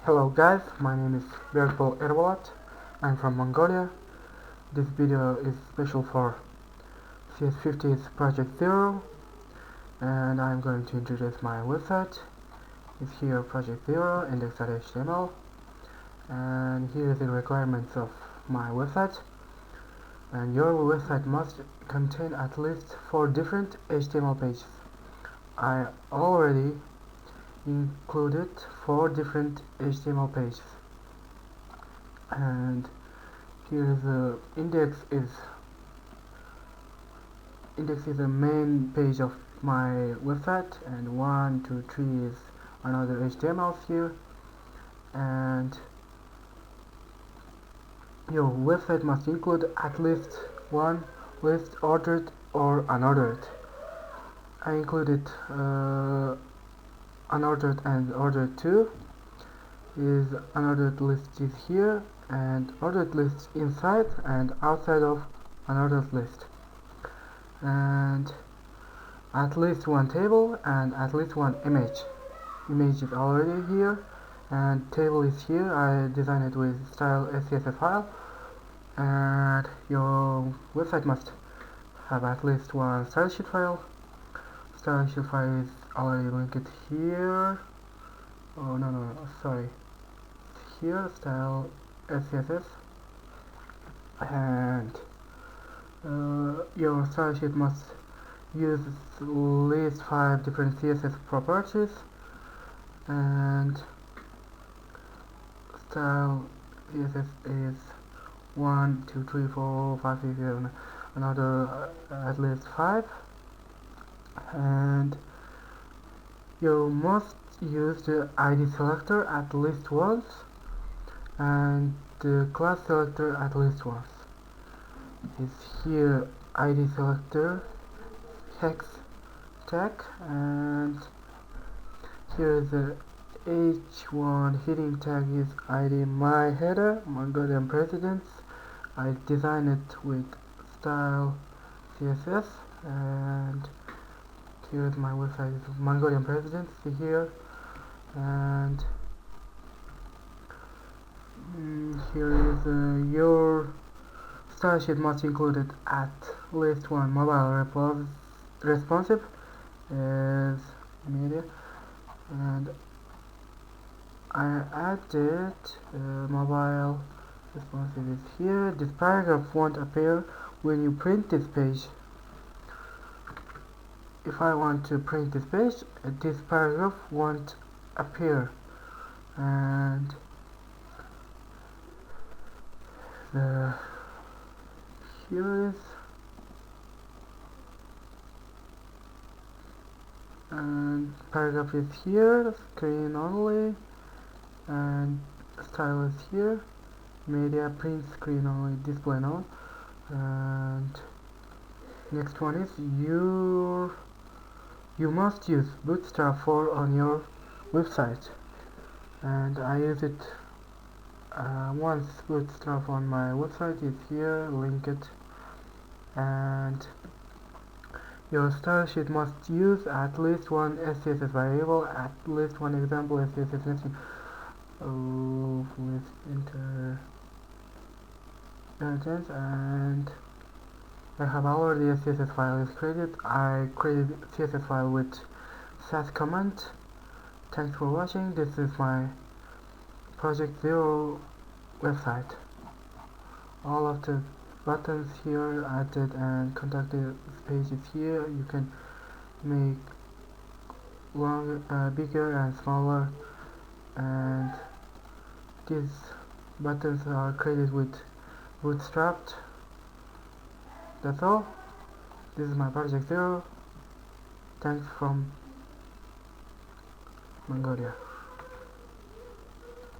Hello guys, my name is Berkpol Erwalat. I'm from Mongolia. This video is special for CS50's Project0, and I'm going to introduce my website. It's here Project0 index.html, and here are the requirements of my website. And your website must contain at least 4 different HTML pages. I already included 4 different HTML pages, and here the index is the main page of my website, and 1, 2, 3 is another HTML here. And your website must include at least one list, ordered or unordered. I included unordered and ordered too. Is unordered list is here, and ordered list inside and outside of unordered list, and at least one table and at least one image. Image is already here, and table is here. I designed it with style CSS file. And your website must have at least one style sheet file. Style sheet file is already linked here. Oh no, sorry. Here, style CSS, and your style sheet must use at least 5 different CSS properties, and style CSS is 1, 2, 3, 4, 5, 6, 7, another at least 5, and you must use the ID selector at least once, and the class selector at least once. Is here ID selector hex tag, and here the h1 heading tag is ID my header Mongolian presidents. I designed it with style CSS, and here's my website is Mongolian presidents here, and here is your style sheet must include at least one mobile responsive as media, and I added mobile responsive is here. This paragraph won't appear when you print this page. If I want to print this page, this paragraph won't appear, and here is and paragraph is here, screen only, and style is here, media print screen only, display now. And next one is you must use Bootstrap 4 on your website, and I use it once. Bootstrap on my website is here, link it, and your style sheet must use at least one SCSS variable, at least one example SCSS nesting. Let's enter instance, and I have already a CSS file is created. I created CSS file with sass command. Thanks for watching. This is my Project0 website. All of the buttons here added, and contact pages here. You can make bigger and smaller, and these buttons are created with Bootstrap. That's all. This is my Project0. Thanks from Mongolia.